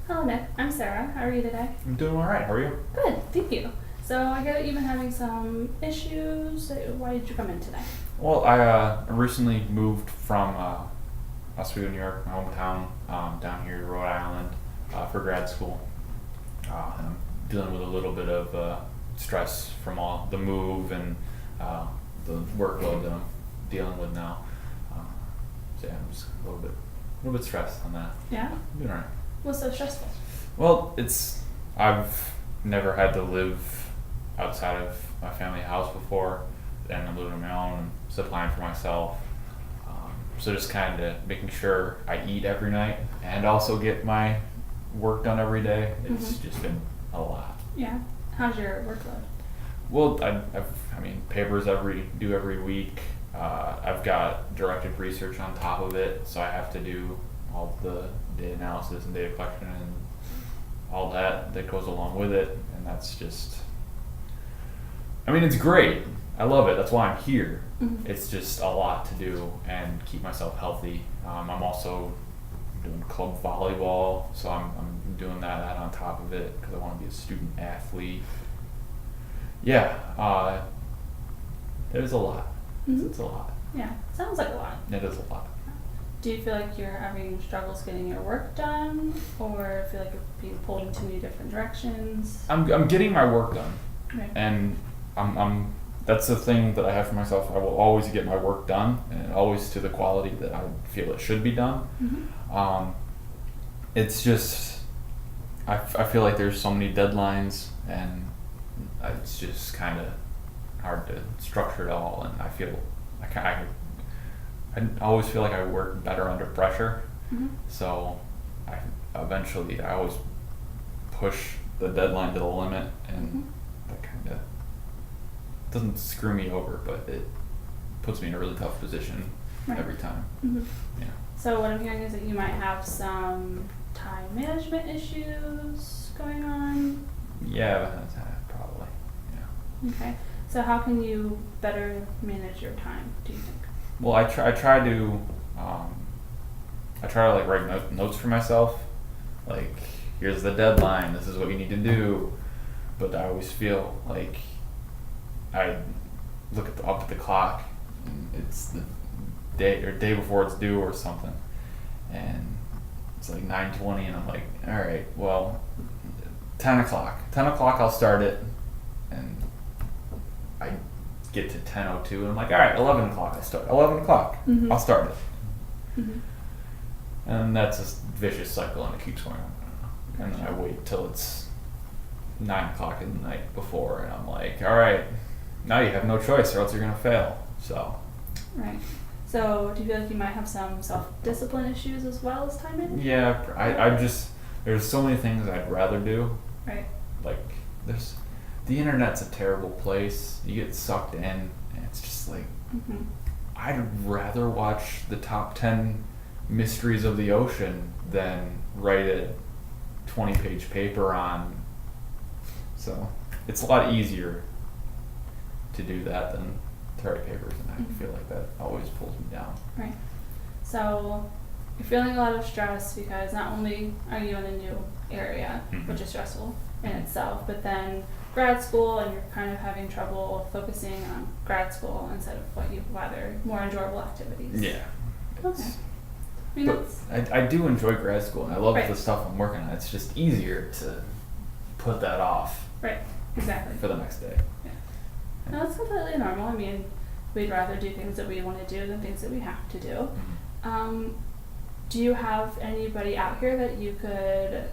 Hello, Nick. I'm Sarah. How are you today? I'm doing all right. How are you? Good, thank you. So I get that you've been having some issues. Why did you come in today? Well, I recently moved from Oswego, New York, my hometown, down here to Rhode Island for grad school. And I'm dealing with a little bit of stress from all the move and the workload that I'm dealing with now. So yeah, I'm just a little bit stressed on that. Yeah? I'm doing all right. What's so stressful? Well, I've never had to live outside of my family house before, and I'm living on my own and supplying for myself. So just kind of making sure I eat every night and also get my work done every day. It's just been a lot. Yeah. How's your workload? Well, I mean, papers due every week. I've got directed research on top of it, so I have to do all the data analysis and data collection and all that goes along with it, and that's just, I mean, it's great. I love it. That's why I'm here. It's just a lot to do and keep myself healthy. I'm also doing club volleyball, so I'm doing that on top of it because I want to be a student athlete. Yeah, there's a lot. It's a lot. Yeah, sounds like a lot. It is a lot. Do you feel like you're having struggles getting your work done, or feel like you're being pulled in too many different directions? I'm getting my work done, Okay. and I'm that's the thing that I have for myself. I will always get my work done, and always to the quality that I feel it should be done. It's just I feel like there's so many deadlines, and it's just kind of hard to structure it all. And I feel I always feel like I work better under pressure. So I always push the deadline to the limit, and that kind of doesn't screw me over, but it puts me in a really tough position every time. Yeah. So what I'm hearing is that you might have some time management issues going on. Yeah, probably. Yeah. Okay. So how can you better manage your time, do you think? Well, I try to like write notes for myself. Like, here's the deadline. This is what you need to do. But I always feel like I look up at the clock, and it's the day before it's due or something, and it's like 9:20, and I'm like, all right, well, 10 o'clock. 10 o'clock I'll start it, and I get to 10:02, and I'm like, all right, 11 o'clock I'll start. 11 o'clock I'll start it. And that's a vicious cycle, and it keeps going on. And then I wait till it's 9 o'clock at night before, and I'm like, all right, now you have no choice or else you're going to fail. So. Right. So do you feel like you might have some self-discipline issues as well as time management? Yeah, I just, there's so many things I'd rather do. Right. Like, the internet's a terrible place. You get sucked in, and it's just like, I'd rather watch the top 10 mysteries of the ocean than write a 20-page paper on. So it's a lot easier to do that than to write papers, and I feel like that always pulls me down. Right. So you're feeling a lot of stress because not only are you in a new area, which is stressful in itself, but then grad school, and you're kind of having trouble focusing on grad school instead of what you rather more enjoyable activities. Yeah. Okay. I mean, But I do enjoy grad school, and I love Right. the stuff I'm working on. It's just easier to put that off right. Exactly. for the next day. Yeah. No, that's completely normal. I mean, we'd rather do things that we want to do than things that we have to do. Do you have anybody out here that you could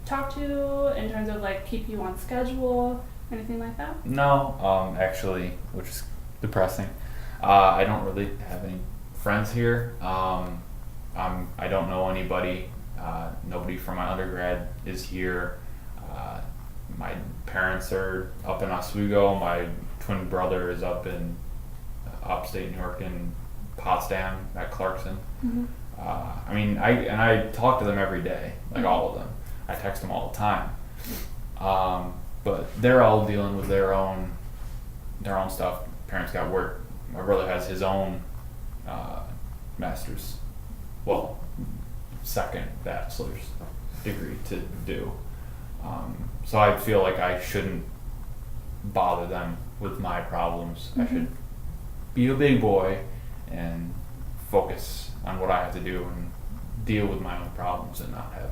talk to in terms of like keep you on schedule, anything like that? No, actually, which is depressing. I don't really have any friends here. I don't know anybody. Nobody from my undergrad is here. My parents are up in Oswego. My twin brother is up in upstate New York in Potsdam at Clarkson. I mean, I talk to them every day, like all of them. I text them all the time. But they're all dealing with their own stuff. Parents got work. My brother has his own master's, well, second bachelor's degree to do. So I feel like I shouldn't bother them with my problems. I should be a big boy and focus on what I have to do and deal with my own problems and not have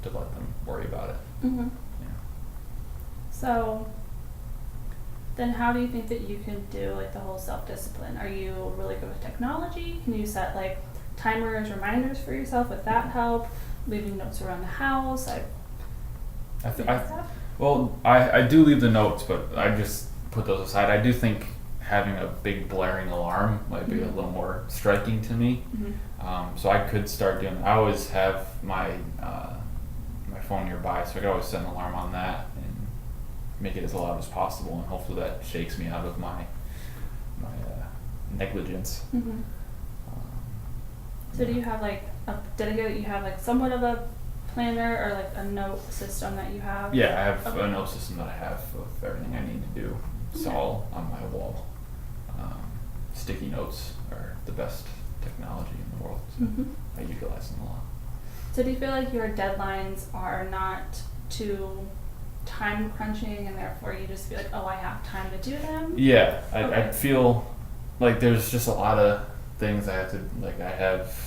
to let them worry about it. Mm-hmm. Yeah. So then how do you think that you can do like the whole self-discipline? Are you really good with technology? Can you set like timers, reminders for yourself? Would that help? Leaving notes around the house? I do leave the notes, but I just put those aside. I do think having a big blaring alarm might be a little more striking to me. So I could start doing. I always have my my phone nearby, so I could always set an alarm on that and make it as loud as possible, and hopefully that shakes me out of my negligence. So do you have like a dedicated? You have like somewhat of a planner or like a note system that you have? Yeah, I have a note system that I have of everything I need to do. It's all on my wall. Sticky notes are the best technology in the world. So I utilize them a lot. So do you feel like your deadlines are not too time crunching and therefore you just feel like, oh, I have time to do them? Yeah, I feel like there's just a lot of things I have to, like I have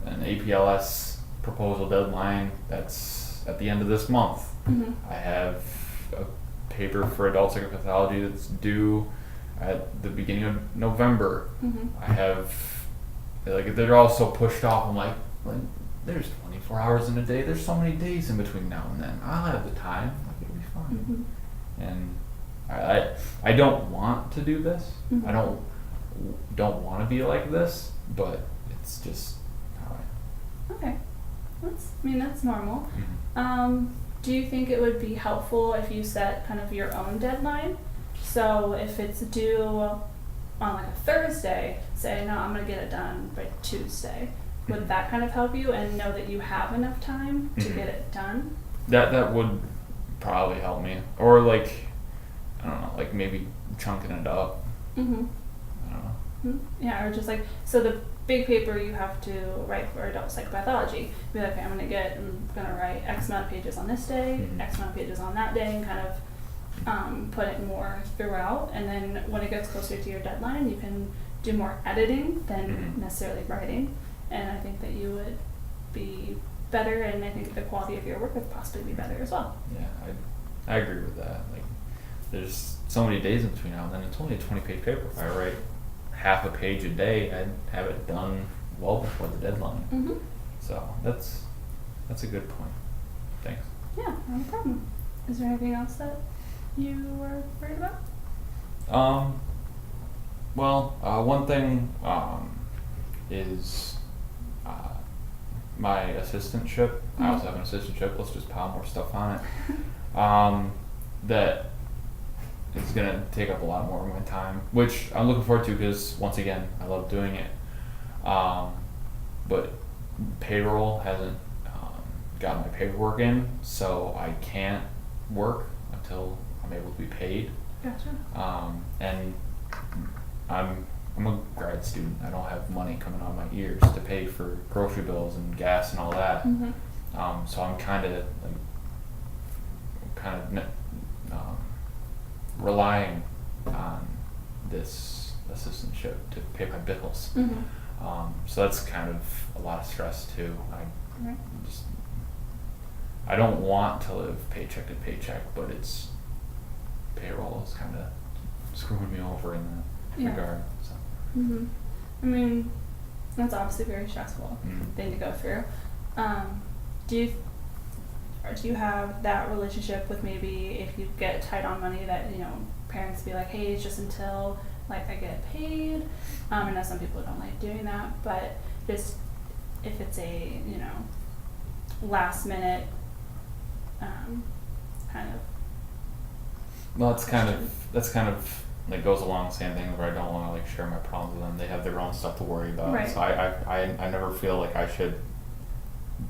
an APLS proposal deadline that's at the end of this month. I have a paper for adult psychopathology that's due at the beginning of November. I have, like, they're all so pushed off. I'm like there's 24 hours in a day. There's so many days in between now and then. I'll have the time. Like, it'll be fine. And I don't want to do this. I don't want to be like this, but it's just how I am. Okay. That's normal. Do you think it would be helpful if you set kind of your own deadline? So if it's due on like a Thursday, say, no, I'm going to get it done by Tuesday. Would that kind of help you and know that you have enough time to get it done? That would probably help me. Or like, I don't know, like maybe chunking it up. I don't know. Yeah, or just like, so the big paper you have to write for adult psychopathology, be like, okay, I'm gonna write X amount of pages on this day, X amount of pages on that day, and kind of put it more throughout. And then when it gets closer to your deadline, you can do more editing than necessarily writing. And I think that you would be better, and I think the quality of your work would possibly be better as well. Yeah, I agree with that. Like, there's so many days in between now and then. It's only a 20-page paper. If I write half a page a day, I'd have it done well before the deadline. So that's a good point. Thanks. Yeah, no problem. Is there anything else that you were worried about? One thing is my assistantship. I also have an assistantship. Let's just pile more stuff on it. That is going to take up a lot more of my time, which I'm looking forward to because, once again, I love doing it. But payroll hasn't gotten my paperwork in, so I can't work until I'm able to be paid. Gotcha. And I'm a grad student. I don't have money coming out of my ears to pay for grocery bills and gas and all that. So I'm kind of relying on this assistantship to pay my bills. So that's kind of a lot of stress too. I don't want to live paycheck to paycheck, but it's payroll is kind of screwing me over in that regard. So. I mean, that's obviously a very stressful thing to go through. Do you have that relationship with, maybe if you get tight on money, that, you know, parents be like, hey, it's just until like I get paid? I know some people don't like doing that, but just if it's a, you know, last minute kind of. Well, that's kind of like goes along the same thing where I don't want to like share my problems with them. They have their own stuff to worry about. Right. So I never feel like I should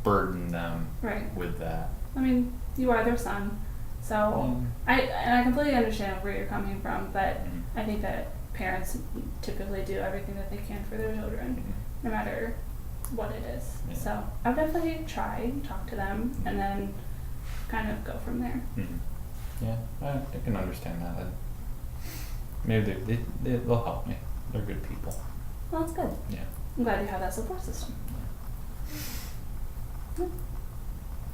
burden them with that. I mean, you are their son, so I completely understand where you're coming from, but I think that parents typically do everything that they can for their children, no matter what it is. Yeah. So I would definitely try, talk to them, and then kind of go from there. Yeah, I can understand that. Maybe they'll help me. They're good people. Well, that's good. Yeah. I'm glad you have that support system. Yeah.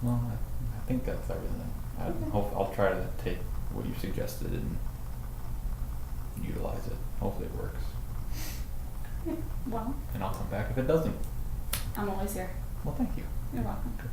Well, I think that's everything. Okay. I'll try to take what you suggested and utilize it. Hopefully it works. Yeah. Well, And I'll come back if it doesn't. I'm always here. Well, thank you. You're welcome. Good.